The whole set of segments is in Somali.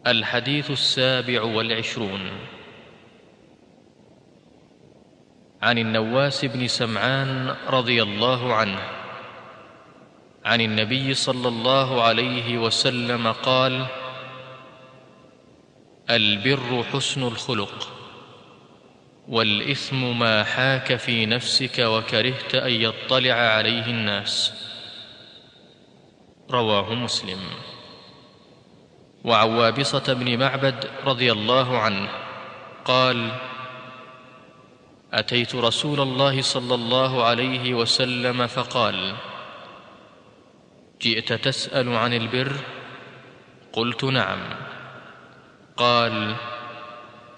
الحديث 27 عن النواس بن سمعان رضي الله عنه عن النبي صلى الله عليه وسلم قال: البر حسن الخلق، والإثم ما حاك في نفسك وكرهت أن يطلع عليه الناس. رواه مسلم. وعن وابصة بن معبد رضي الله عنه قال: أتيت رسول الله صلى الله عليه وسلم فقال: جئت تسأل عن البر؟ قلت: نعم. قال: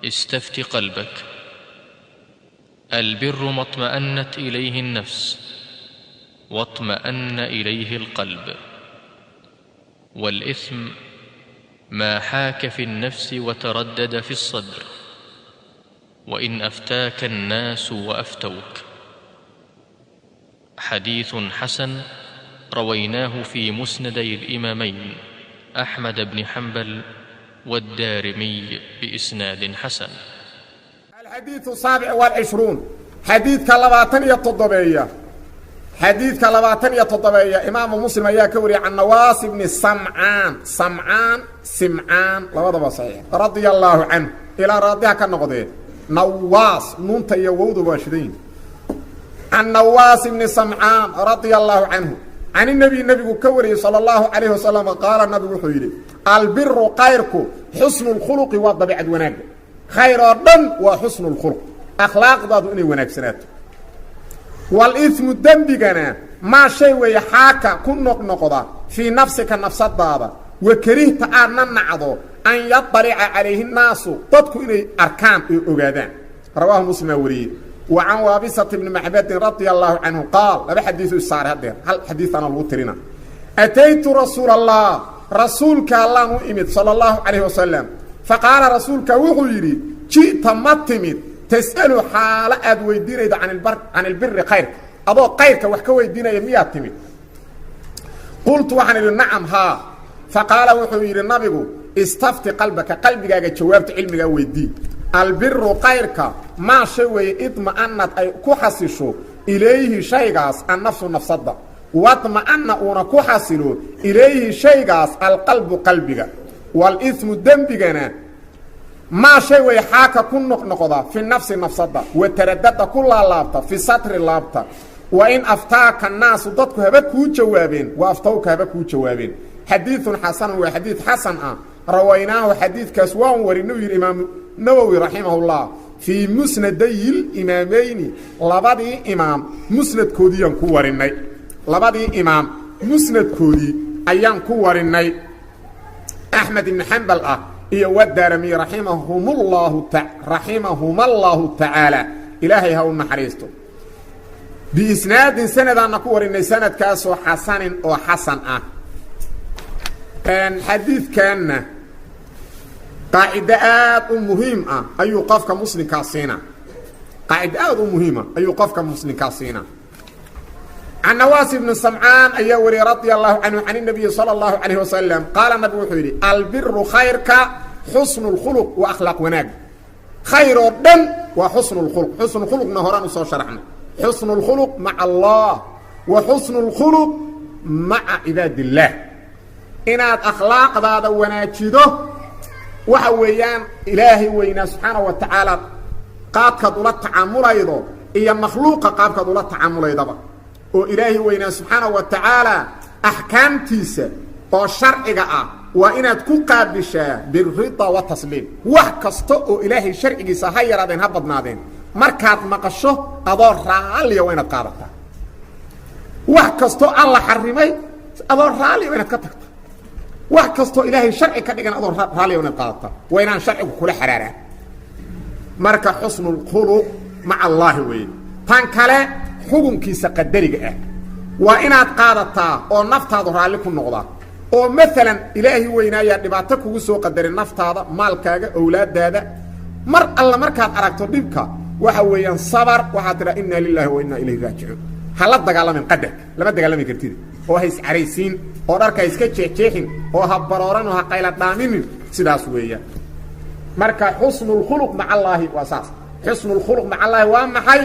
استفت قلبك. البر ما اطمأنت إليه النفس واطمأن إليه القلب، والإثم ما حاك في النفس وتردد في الصدر، وإن أفتاك الناس وأفتوك. حديث حسن رويناه في مسندي الإمامين أحمد بن حنبل والدارمي بإسناد حسن. الحديث 27 حديث كلباتن يتضبية حديث كلباتن يتضبية إمام مسلم يا كوري عن نواس بن سمعان لوضع صحيح رضي الله عنه إلى راضيها كالنقضين نواس نونت يوود باشدين عن نواس بن سمعان رضي الله عنه عن النبي كوري صلى الله عليه وسلم قال النبي حيري: البر خيرك حسن الخلق والطبيعة وناك. خير الدم وحسن الخلق أخلاق ضاد إني ونكسنات. والإثم الدنبجنا ما شيء ويحاكا كن نقضى في نفسك النفس الضابة وكرهت أن نعضو أن يطلع عليه الناس تدكو إلي أركان أغادان. رواه مسلم وريه. وعن وابصة بن معبد رضي الله عنه قال: لبا حديث السار هذا هل حديثنا الوترنا أتيت رسول الله رسولك الله مؤمد صلى الله عليه وسلم فقال رسولك وغيري: جئت متمد تسأل حال أدويدين عن البر خيرك أضو خيرك وحكا ويدين يميات تمد. قلت وحن نعم ها. فقال وحوير النبي: استفت قلبك جوابت علمك ويدين. البر خيرك ما شوي اطمأنت أي كحسشو إليه شيغاس النفس النفسد واطمأن أونا كحسلو إليه شيغاس القلب قلبك. والإثم الدنبغنا ما شوي حاكا كن نقضى في النفس النفسد وتردد كل اللابطة في سطر اللابطة. وإن أفتاك الناس ضدك هبكو جوابين وأفتوك هبكو جوابين. حديث حسن وحديث حسن رويناه حديث كسوان ورنوي الإمام نووي رحمه الله في مسندي الإمامين لبدي إمام مسند كودي ينكورني لبدي إمام مسند كودي أيام كورني أحمد بن حنبل والدارمي رحمهم الله تعالى إلهي هو المحريستو بإسناد سند أن كورني سند كاسو حسن وحسن كان حديث كان قاعدات مهمة أي قفك مسلم كاسينا قاعدات مهمة أي قفك مسلم كاسينا. عن نواس بن سمعان أيوري رضي الله عنه عن النبي صلى الله عليه وسلم قال النبي حيري: البر خيرك حسن الخلق وأخلاق وناج. خير الدم وحسن الخلق. حسن الخلق نهران وصو شرحنا. حسن الخلق مع الله وحسن الخلق مع عباد الله. إناد أخلاق ذا وناجده وحويان إلهي وإنا سبحانه وتعالى قابك دولة تعامل أيضا إيا مخلوق قابك دولة تعامل أيضا وإلهي وإنا سبحانه وتعالى أحكام تيسة وشرعك وإنا تكون قابشة بالرضا والتسليم وحكستو إلهي شرعك سهير هذين هبضنا هذين مركات مقشه أدور رالي وإنا قابلتا وحكستو الله حرمي أدور رالي وإنا كتكت wax kasto ilaahay sharci ka dhigan adoo raali una qaadata waa inaan sharcigu kula xaraaraan marka husnul khuluq ma'a Allah way tan kale xukunkiisa qadariga ah waa inaad qaadataa oo naftaadu raali ku noqdaa oo mesela ilaahi weynaaya dhibaato kugu soo qadarin naftaada maalkaaga awlaadaada mar alla markaad aragto dhibka waxa weeyaan sabar waxa tira inna lillahi wa inna ilayhi raaji'un hala dagaalamin qadar lama dagaalami kartid oo hays careysiin oo dharka iska jeexjeexin oo ha barooran oo ha qayla dhaamin sidaas weeyaan marka husnul khuluq ma'a Allah wa asas husnul khuluq ma'a Allah wa maxay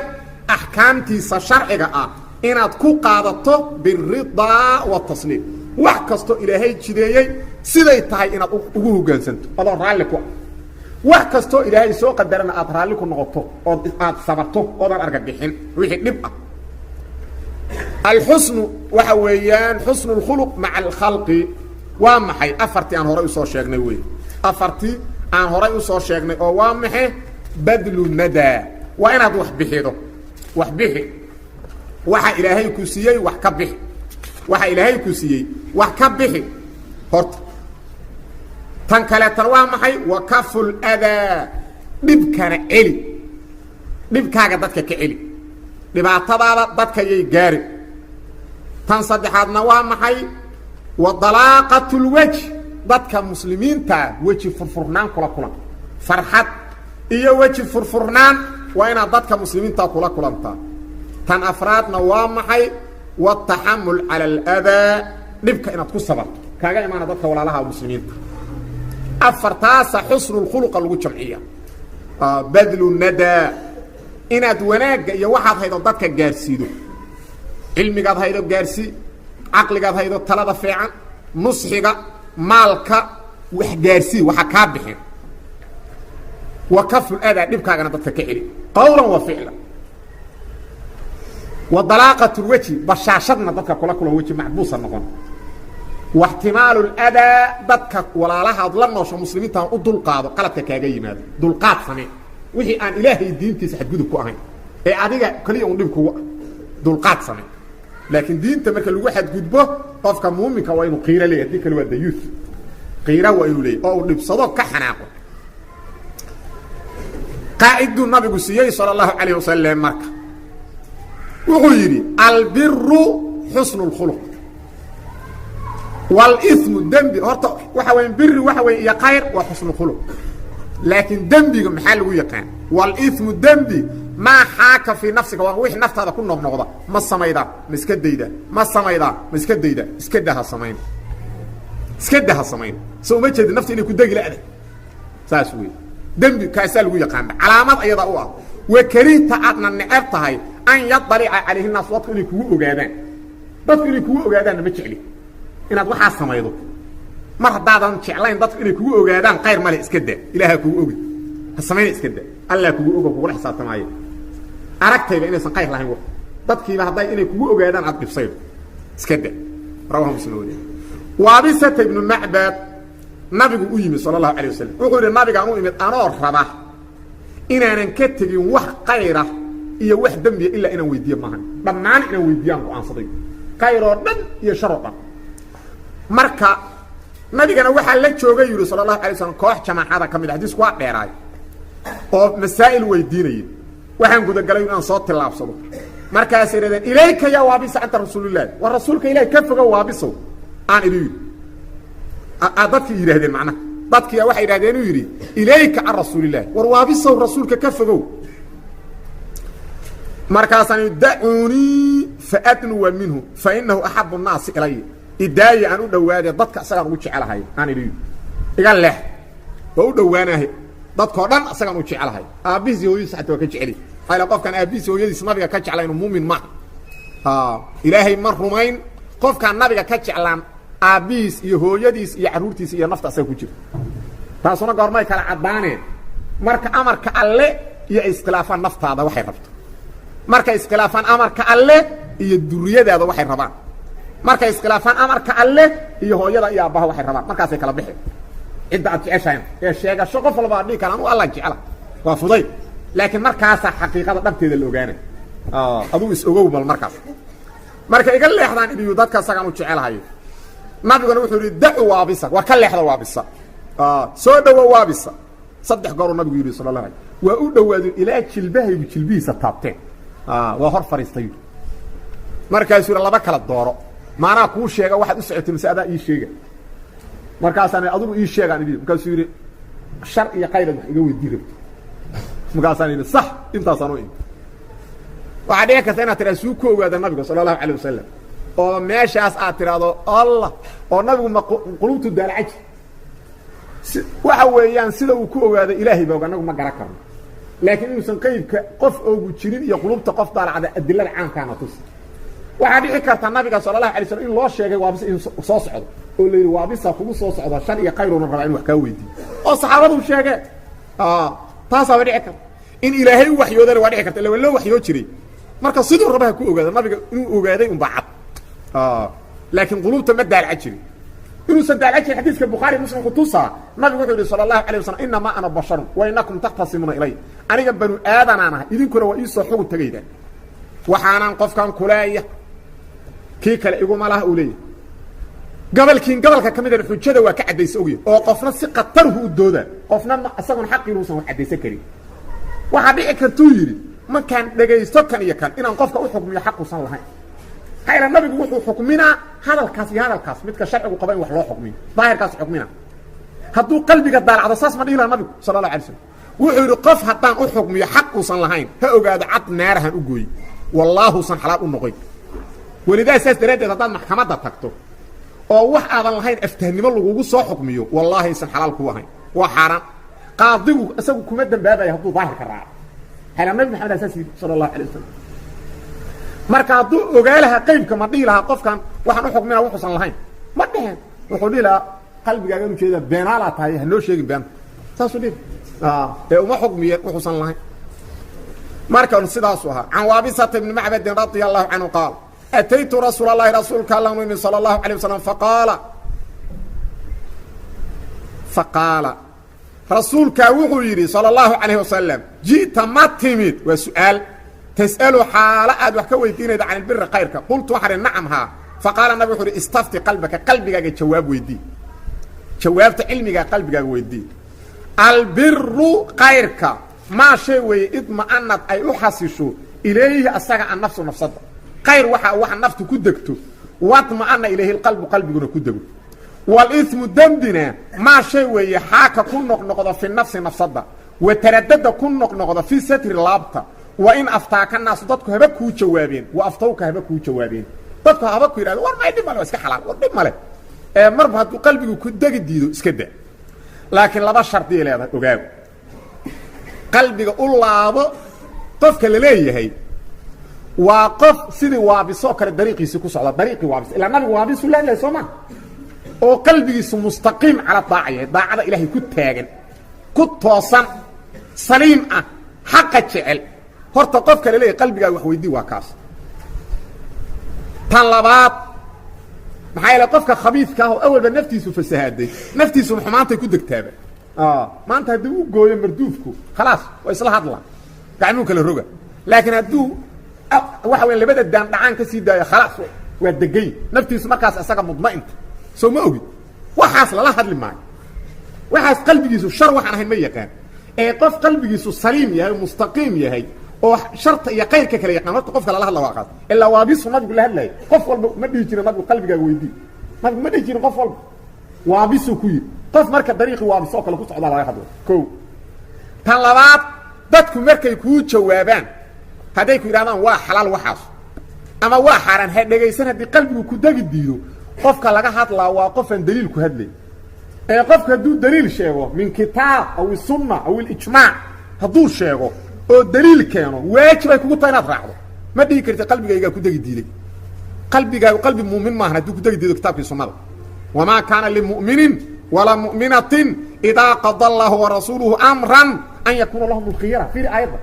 ahkaamtiisa sharciga ah inaad ku qaadato birrida wa tasliim wax kasto ilaahay jideeyay siday tahay inaad ugu hoggaansanto adoo raali ku wax kasto ilaahay soo qadarana aad raali ku noqoto oo aad sabarto oo aad arka bixin wixii dhib ah الحسن وحويان حسن الخلق مع الخلق وامحي أفرتي عن هراء صور شاقني وي أفرتي عن هراء صور شاقني أو وامحي بدل الندى وين هذا وحبحيده وحبحي وحا إلهي كسيي وحكبحي وحا إلهي كسيي وحكبحي هرت تنكالة وامحي وكف الأذى نبكنا إلي نبكاك دادك كإلي dhibaatada dadka yay gaari tan saddexaadna waa maxay wadalaaqatul wajh dadka muslimiinta waji furfurnaan kula kulan farxad iyo waji furfurnaan waa ina dadka muslimiinta kula kulanta tan afraadna waa maxay watahammul ala al-adha dhibka inaad ku sabarto kaaga imaana dadka walaalaha muslimiinta afartaasa husnul khuluq lagu jamciya badlu nada inaad wanaaga iyo waxaad haydo dadka gaarsiido cilmigaad haydo gaarsi aqligaad haydo talada fiican nusxiga maalka wax gaarsi waxa ka bixin وكف الأذى دبكاغنا dadka ka xiri qawlan wa fi'lan وضلاقة الوجه بشاشدنا dadka kula waji macbuusa noqon واحتمال الأذى dadka walaalaha adlanoosh muslimiinta u dul qaado qaladka kaaga yimaado dul qaad samee wixii aan ilaahay diintiisa xadgudub ku ahayn ee adiga kaliya uu dhib kugu dul qaad samee laakiin diinta marka lagu xadgudbo qofka muuminka waa inuu qiira leeyahay kale waa dayuus qiira waa inuu leeyahay oo dhibsado ka xanaaqo قائد النبي صلى الله عليه وسلم مركه وغيري البر حسن الخلق والاثم الذنب هرت waxa weyn bir waxa weyn ya khayr wa husn الخلق لكن ذنبي محل ويقان والاثم الذنب ما حاك في نفسك وحي نفسك ku noqnoqda ma sameeyda miskadayda ma sameeyda miskadayda iskadaha sameyn iskadaha sameyn soo ma jeed nafti inay ku dagi laada saas weey دمبي كاسل ويقان علامات ايضا او وكريت ادنا نعبتahay ان يطلع عليه الناس وقت inay kugu ogaadaan dadku inay kugu ogaadaan ma jecli inaad waxa sameeydo mar hadaadan jeclayn dadku inay kugu ogaadaan qayr male iska daa ilaaha kugu ogi ha sameeyay iska daa allah kugu ogo kugu xisaabtamaayo aragtayba inaysan qayr lahayn wax dadkiiba haday inay kugu ogaadaan aad dhibsaydo iska daa rawahu muslim وابسة ابن معبد نبي يمي صلى الله عليه وسلم وقول النبي قام يمد انا ربا ان انا كتغين wax qayra iyo wax dambi illa ina weydiyo maahan dhamaan ina weydiyaan oo aan saday qayro dhan iyo sharada marka nabigana waxa la joogay yiri sallallahu alayhi wasallam koox jamaacada kamid hadis waa dheeraay oo masaa'il weydiinay waxaan guda galay inaan soo tilaabsado markaas yiraahdeen ilayka ya waabisa anta rasuulullah wa rasuulka ilaahay ka foga waabiso aan idin dadki yiraahdeen macna dadki waxa yiraahdeen uu yiri ilayka ar rasuulillah war waabiso rasuulka ka fogow markaasan da'uni fa'adnu wa minhu fa innahu ahabbu an-nas ilayya idaaya aan u dhawaade dadka asaga ugu jecelahay aan idin iga leh oo u dhawaanahay dadka dhan asaga ugu jecelahay aabisi hooyadiis xataa ka jeceli hayla qofkan aabisi hooyadiis nabiga ka jeclay inuu muumin ma ilaahay ma rumayn qofkan nabiga ka jeclaan aabis iyo hooyadiis iyo caruurtiis iyo nafta asaga ku jira taasuna goormay kala cadaaneen marka amarka alle iyo iskhilaafan naftaada waxay rabto marka iskhilaafan amarka alle iyo duriyadaada waxay rabaan marka iskhilaafan amarka alle iyo hooyada iyo aabaha waxay rabaan markaas ay kala bixin cid aad jeceshayn ee sheegasho qof walba dhig kala anu alla jecela waa fuday laakiin markaas xaqiiqada dhabteeda la ogaanay aduu is ogow bal markaas marka iga leexdaan inuu dadka asaga u jecelahay nabiguna wuxuu yiri da'u waabisa wa ka leexda waabisa soo dhawo waabisa saddex goor nabigu yiri sallallahu alayhi wa u dhawaado ilaa jilbahay jilbiisa taabteen waa hor fariistay markaas uu laba kala dooro maana ku sheega waxaad u socotay masaada ii sheega markaas aan adigu ii sheegaan idin markaas uu yiri shar iyo qayr iga weydiiyo markaas aan idin sax intaas aan u waxa dhici karta inaad tiraahdo suu ku ogaada nabiga sallallahu alayhi wasallam oo meeshaas aad tiraahdo allah oo nabigu qulubtu daalacay waxa weeyaan sida uu ku ogaado ilaahay baa anagu ma garan karno laakiin inuu san qaybka qof oogu jirin iyo qulubta qof daalacada adilada caankaana tus waxa dhici karta nabiga sallallahu alayhi wasallam in loo sheegay waabis in soo socdo oo leeyahay waabisa kugu soo socda shar iyo qayruna rabaa in wax ka weydiiyo oo saxaabadu sheegay taas waa dhici karta in ilaahay uu waxyoodana waa dhici karta ilaa loo waxyoo jiray marka sidoo rabaha ku ogaado nabiga inuu ogaaday un baacad laakiin qulubta ma daalacay jirin inuu sadaalay xadiiska bukhari muslim qutusa nabigu wuxuu sallallahu alayhi wasallam inna ma ana basharun wa innakum taqtasimuna ilay aniga banu aadanaana idinkuna waa isoo xugu tagayda waxaanan qofkan kuleeya kii kale igu malaha u leeyahay gabalka kamid ah xujada waa ka cadeysay ogiyo oo qofna si qatarhu u dooda qofna asagoon xaqiiruusan wax cadeysan karin waxa dhici kartuu yiri ma kan dhageysto kan iyo kan inaan qofka u xukmiyo xaquusan lahayn hayla nabigu wuxuu xukmina hadalkaas midka sharcigu qaba in wax loo xukmiyo daahirkaas xukmina hadduu qalbiga daalacdo saas ma dhiila nabigu sallallahu alayhi wasallam wuxuu yiri qof haddaan u xukmiyo xaquusan lahayn ha ogaado cad naarahan u gooy wallahu san xalaal u noqoy walidaa saas dareedeed haddaan maxkamadda tagto oo wax aadan lahayn aftahnimo lagugu soo xukmiyo wallahi san xalaal ku ahayn waa xaraan qaadigu asagu kuma dambaabaya hadduu daahirka raaco hayla nabi maxamed sallallahu alayhi wasallam marka hadduu ogaalaha qaybka ma dhihi lahaa qofkan waxaan u xukminaa wuxuusan lahayn ma dheheen wuxuu dhihi lahaa qalbigaaga inu jeeda beenaalaa tahay ha noo sheegin been saasuu dhihi uma xukmiye wuxuusan lahayn markan sidaasu ahaa can waabisata ibni macbadin radia allahu canhu qaal ataytu rasuula allahi rasuulka allah nimi sala allahu alayh wasalam faqaala rasuulkaa wuxuu yidhi sala allahu calayh wasalam ji'ta ma timid waa su'aal تسألوا حالة أدوك ويدين عن البر خيرك قلت وحر نعمها فقال النبي وحر استفتي قلبك جواب ويدي جوابت علمك قلبك ويدي البر خيرك ما شيء ويطمئنت أي أحسسه إليه أستغى النفس نفسه خير وحا النفس كدكته واطمئن إليه القلب قلبك كدكته والإثم دمدنا ما شيء ويحاك كن نقض في النفس نفسه وتردد كن نقض في ستر لابطة وإن أفتاك الناس ضدك هبكوا جوابين وأفتوك هبكوا جوابين ضدك هبكوا يراد ور ما يدي ماله اسك حلال ور دي ماله مربه قلبك كدغ ديدو اسكده لكن لبا شرط يلهد اوغاو قلبك اولابو قفك لليهي واقف سيدي وابسو كره طريقيسي كو سوده طريقي وابس الا نبي وابس لا سوما او قلبك مستقيم على الطاعه طاعه الهي كتاغن كتوسن سليم حق جعل horta qofka leeyahay qalbigaaga wax weydii waa kaas tan labaad maxay la qofka khabiidka ah oo awalba naftiisu fasahaaday naftiisu xumaantay ku degtaaba maanta hadii uu gooyo marduufku khalaas waa isla hadla gacmuhu kala roga laakiin haduu waxa weyn labada daan dhacaan ka sii daayo khalaas waa degay naftiisu markaas asaga mudmainta soo ma ogi waxaas la hadli maayo waxaas qalbigiisu shar waxaan ahayn ma yaqaan ee qof qalbigiisu saliim yahay mustaqim yahay oo sharta iyo qayrka kale yaqaan horta qofka la hadla waa qaad illa waa bisu nabigu la hadlay qof walba ma dhigi jirin nabigu qalbigaaga weydii nabigu ma dhigi jirin qof walba waa bisu ku yiri qof marka dariiqi waa bisu kale ku socda laga hadlo ko tan labaad dadku markay ku jawaabaan haday ku yiraahdaan waa xalaal waxaas ama waa xaraan ha dhageysan hadii qalbigu ku dagi diido qofka laga hadlaa waa qof aan daliil ku hadlay ee qofka haduu daliil sheego min kitaab aw sunna aw ijmaa haduu sheego oo daliil keeno waajib ay kugu tahay inaad raacdo ma dhigi kartid qalbigaaga ku dagi diiday qalbigaaga qalbi muumin ma aha haduu ku dagi diido kitaabka sunnada wama kana lil mu'minin wala mu'minatin idha qada Allahu wa rasuluhu amran an yakuna lahum al-khiyara fi ayda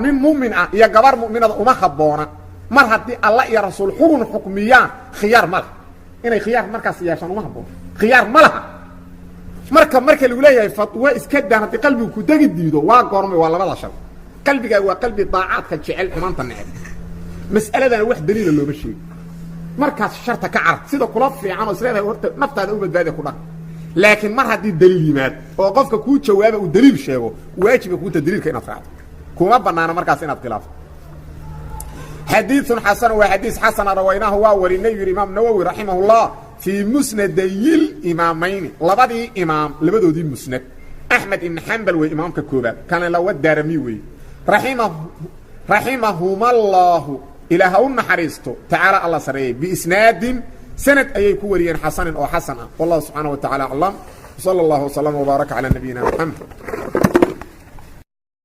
min mu'min ya gabar mu'minada uma khaboona mar hadii Allah iyo rasuul xukun xukmiyaan khiyar mal inay khiyar markaas yeeshaan uma haboon khiyar malaha marka lagu leeyahay fatwa iska daan hadii qalbigu ku dagi diido waa goormay waa labada shar qalbiga waa qalbi daacadka jecel xumaanta neceb mas'aladan wax daliil loo sheegay markaas sharta ka carab sida kula fiican oo isleedahay horta naftaada u badbaadi ku dhaq laakiin mar haddii daliil yimaad oo qofka kuu jawaaba uu daliil sheego waajiba kuu daliilka inaad raacdo kuma banaana markaas inaad khilaafto حديث حسن وحديث حسن رويناه ووريناه الإمام نووي رحمه الله في مسندي الإمامين لبدي إمام لبدودي مسند أحمد بن حنبل وإمام ككوبا كان لو الدارمي وي رحمهما الله إلى هون حريصته تعالى الله سريه بإسناد سند أي كوريا حسن أو حسنة والله سبحانه وتعالى أعلم صلى الله وسلم وبارك على نبينا محمد